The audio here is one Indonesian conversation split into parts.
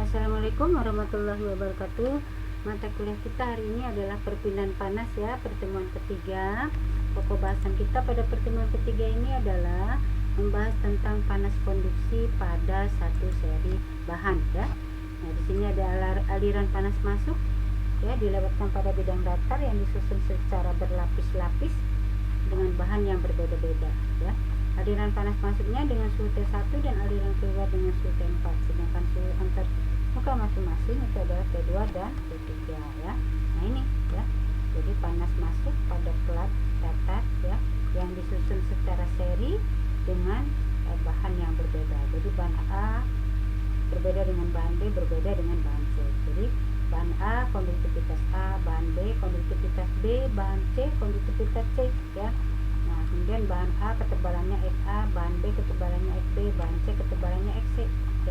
Assalamualaikum warahmatullahi wabarakatuh. Mata kuliah kita hari ini adalah perpindahan panas ya, pertemuan ketiga. Pokok bahasan kita pada pertemuan ketiga ini adalah membahas tentang panas konduksi pada satu seri bahan ya. Nah, di sini ada aliran panas masuk ya, dilewatkan pada bidang datar yang disusun secara berlapis-lapis dengan bahan yang berbeda-beda ya. Aliran panas masuknya dengan suhu T1 dan aliran keluar dengan suhu T4, sedangkan suhu antar muka masing-masing itu adalah T2 dan T3 ya. Nah ini ya, jadi panas masuk pada plat datar ya, yang disusun secara seri dengan bahan yang berbeda. Jadi bahan A berbeda dengan bahan B, berbeda dengan bahan C. Jadi bahan A konduktivitas A, bahan B konduktivitas B, bahan C konduktivitas C ya. Nah, kemudian bahan A ketebalannya XA, bahan B ketebalannya XB, bahan C ketebalannya XC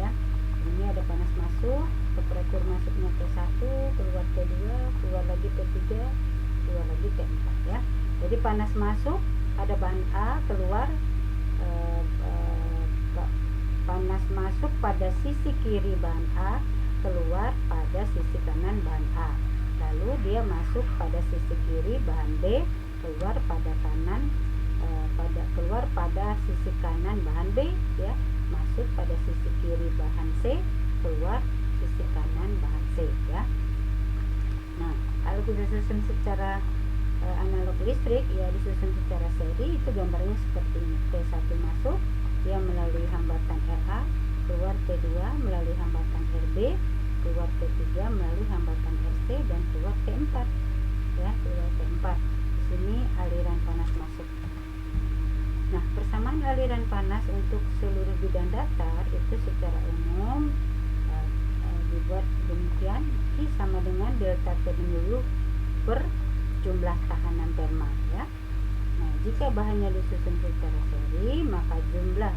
ya. Ini ada panas masuk, temperatur masuknya T1, keluar T2, keluar lagi T3, keluar lagi T4 ya. Jadi panas masuk pada bahan A, keluar panas masuk pada sisi kiri bahan A, keluar pada sisi kanan bahan A. Lalu dia masuk pada sisi kiri bahan B, keluar pada kanan keluar pada sisi kanan bahan B ya, masuk pada sisi kiri bahan C, keluar sisi kanan bahan C ya. Nah, kalau kita susun secara analog listrik ya, disusun secara seri, itu gambarnya seperti ini. T1 masuk, dia melalui hambatan RA, keluar T2 melalui hambatan RB, keluar T3 melalui hambatan RC, dan keluar T4 ya, keluar T4. Di sini aliran panas masuk. Nah, persamaan aliran panas untuk seluruh bidang datar itu secara umum dibuat demikian: I sama dengan delta T menyeluruh per jumlah tahanan termal ya. Nah, jika bahannya disusun secara seri, maka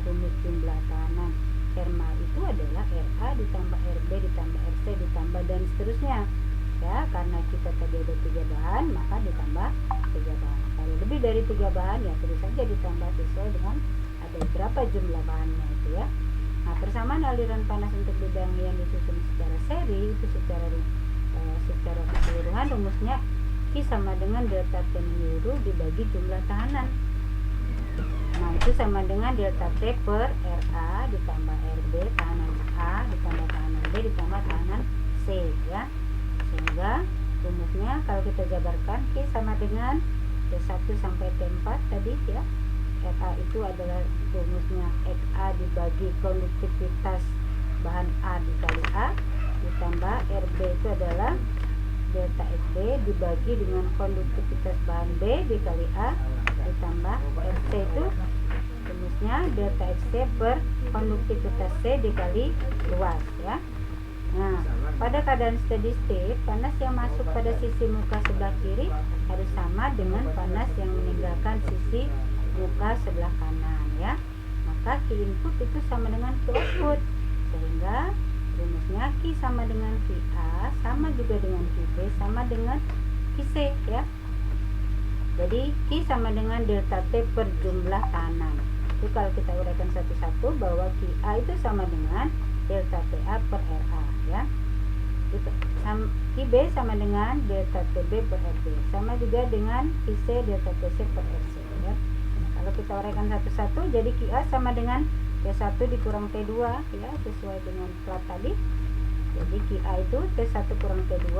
rumus jumlah tahanan termal itu adalah RA ditambah RB ditambah RC ditambah dan seterusnya ya. Karena kita tadi ada 3 bahan, maka ditambah 3 bahan. Kalau lebih dari 3 bahan ya terus saja ditambah sesuai dengan ada berapa jumlah bahannya itu ya. Nah, persamaan aliran panas untuk bidang yang disusun secara seri itu secara keseluruhan rumusnya I sama dengan delta T menyeluruh dibagi jumlah tahanan. Nah, itu sama dengan delta T per RA ditambah RB tahanan A ditambah tahanan B ditambah tahanan C ya. Sehingga rumusnya kalau kita jabarkan Q sama dengan T1 sampai T4 tadi ya. RA itu adalah rumusnya XA dibagi konduktivitas bahan A dikali A, ditambah RB itu adalah delta XB dibagi dengan konduktivitas bahan B dikali A, ditambah RC itu rumusnya delta XC per konduktivitas C dikali luas ya. Nah, pada keadaan steady state, panas yang masuk pada sisi muka sebelah kiri harus sama dengan panas yang meninggalkan sisi muka sebelah kanan ya. Maka Q input itu sama dengan Q output, sehingga rumusnya Q sama dengan QA sama juga dengan QB sama dengan QC ya. Jadi Q sama dengan delta T per jumlah tahanan. Itu kalau kita uraikan satu-satu, bahwa QA itu sama dengan delta TA per RA ya. QB sama dengan delta TB per RB, sama juga dengan QC delta TC per RC ya. Nah, kalau kita uraikan satu-satu, jadi QA sama dengan T1 dikurang T2 ya, sesuai dengan plat tadi. Jadi QA itu T1 kurang T2,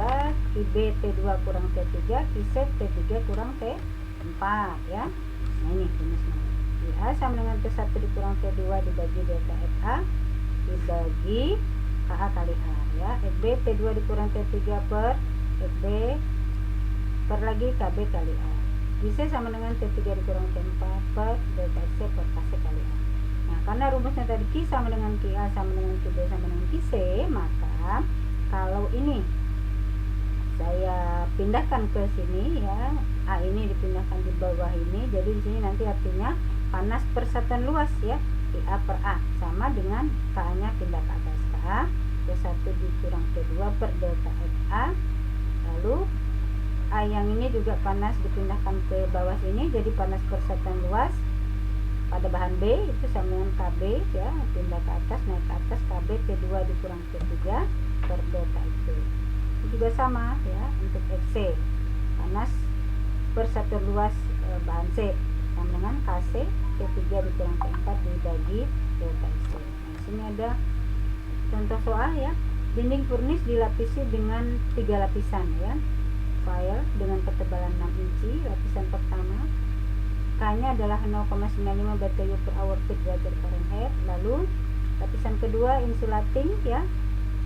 QB T2 kurang T3, QC T3 kurang T4 ya. Nah, ini rumusnya. QA sama dengan T1 dikurang T2 dibagi delta FA dibagi KA kali A ya. FB T2 dikurang T3 per FB per lagi KB kali A. QC sama dengan T3 dikurang T4 per delta C per KC kali A. Nah, karena rumusnya tadi Q sama dengan QA sama dengan QB sama dengan QC, maka kalau ini saya pindahkan ke sini ya, A ini dipindahkan di bawah ini, jadi di sini nanti artinya panas persatuan luas ya, QA per A sama dengan K-nya pindah ke atas, K T1 dikurang T2 per delta FA. Lalu A yang ini juga panas dipindahkan ke bawah sini, jadi panas persatuan luas pada bahan B itu sama dengan KB ya, pindah ke atas, naik ke atas, KB T2 dikurang T3 per delta X. Itu juga sama ya untuk FC, panas per satuan luas bahan C sama dengan KC T3 dikurang T4 dibagi delta X. Nah, di sini ada contoh soal ya. Dinding furnis dilapisi dengan 3 lapisan ya. File dengan ketebalan 6 inci. Lapisan pertama K-nya adalah 0,95 BTU per hour per derajat Fahrenheit. Lalu lapisan kedua insulating ya,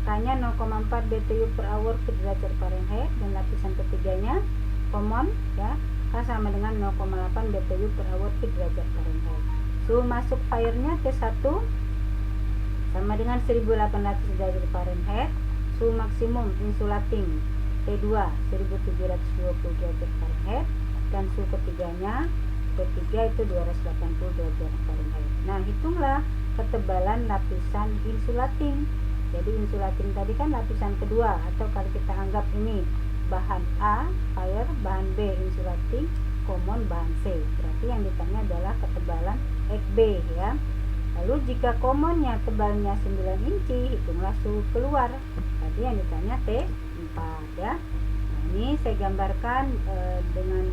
K-nya 0,4 BTU per hour per derajat Fahrenheit. Dan lapisan ketiganya common ya, K sama dengan 0,8 BTU per hour per derajat Fahrenheit. Suhu masuk fire-nya T1 sama dengan 1800 derajat Fahrenheit. Suhu maksimum insulating T2 1720 derajat Fahrenheit. Dan suhu ketiganya T3 itu 280 derajat Fahrenheit. Nah, hitunglah ketebalan lapisan insulating. Jadi insulating tadi kan lapisan kedua, atau kalau kita anggap ini bahan A fire, bahan B insulating, common bahan C. Berarti yang ditanya adalah ketebalan XB ya. Lalu jika commonnya tebalnya 9 inci, hitunglah suhu keluar. Tadi yang ditanya T4 ya. Nah, ini saya gambarkan dengan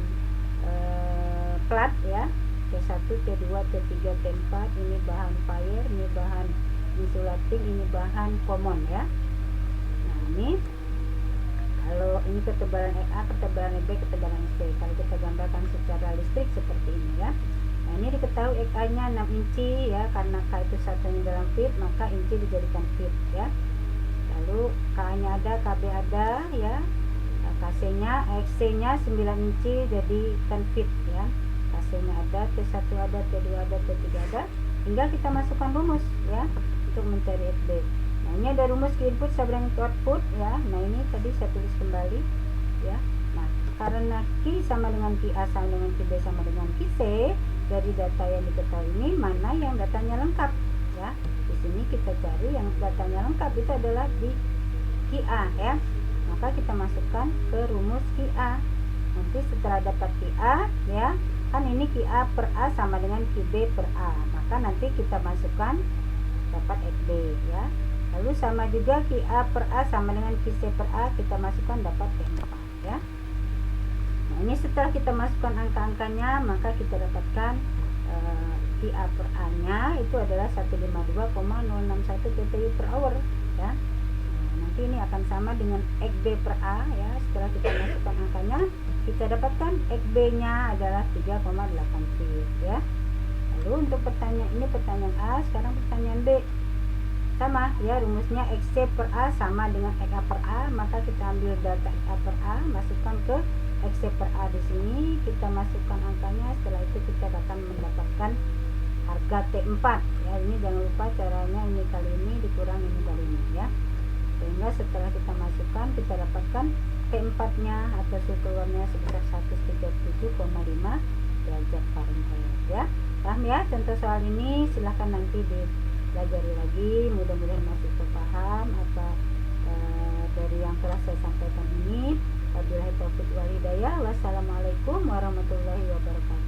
plat ya, T1, T2, T3, T4. Ini bahan fire, ini bahan insulating, ini bahan common ya. Nah, ini kalau ini ketebalan A, ketebalan B, ketebalan C. Kalau kita gambarkan secara listrik seperti ini ya. Nah, ini diketahui XA-nya 6 inci ya, karena K itu satunya dalam feet, maka inci dijadikan feet ya. Lalu K-nya ada, KB ada ya. KC-nya, XC-nya 9 inci jadikan feet ya. KC-nya ada, T1 ada, T2 ada, T3 ada. Tinggal kita masukkan rumus ya untuk mencari XB. Nah, ini ada rumus Q input sama dengan Q output ya. Nah, ini tadi saya tulis kembali ya. Nah, karena Q sama dengan QA sama dengan QB sama dengan QC, dari data yang diketahui ini mana yang datanya lengkap ya. Di sini kita cari yang datanya lengkap itu adalah di QA ya. Maka kita masukkan ke rumus QA. Nanti setelah dapat QA ya, kan ini QA per A sama dengan QB per A, maka nanti kita masukkan dapat XB ya. Lalu sama juga QA per A sama dengan QC per A, kita masukkan dapat T4 ya. Nah, ini setelah kita masukkan angka-angkanya, maka kita dapatkan QA per A nya itu adalah 152,061 BTU per hour ya. Nanti ini akan sama dengan XB per A ya. Setelah kita masukkan angkanya, kita dapatkan XB nya adalah 3,8 feet ya. Lalu untuk pertanyaan ini pertanyaan A, sekarang pertanyaan B. Sama ya, rumusnya XC per A sama dengan XA per A, maka kita ambil data XA per A, masukkan ke XC per A di sini, kita masukkan angkanya, setelah itu kita akan mendapatkan harga T4 ya. Ini jangan lupa caranya ini kali ini dikurang ini kali ini ya. Sehingga setelah kita masukkan, kita dapatkan T4 nya atau suhu keluarnya sebesar 137,5 derajat Fahrenheit ya. Paham ya contoh soal ini? Silahkan nanti dipelajari lagi, mudah-mudahan mahasiswa paham apa dari yang telah saya sampaikan ini. Wabillahi taufiq wal hidayah. Wassalamualaikum warahmatullahi wabarakatuh.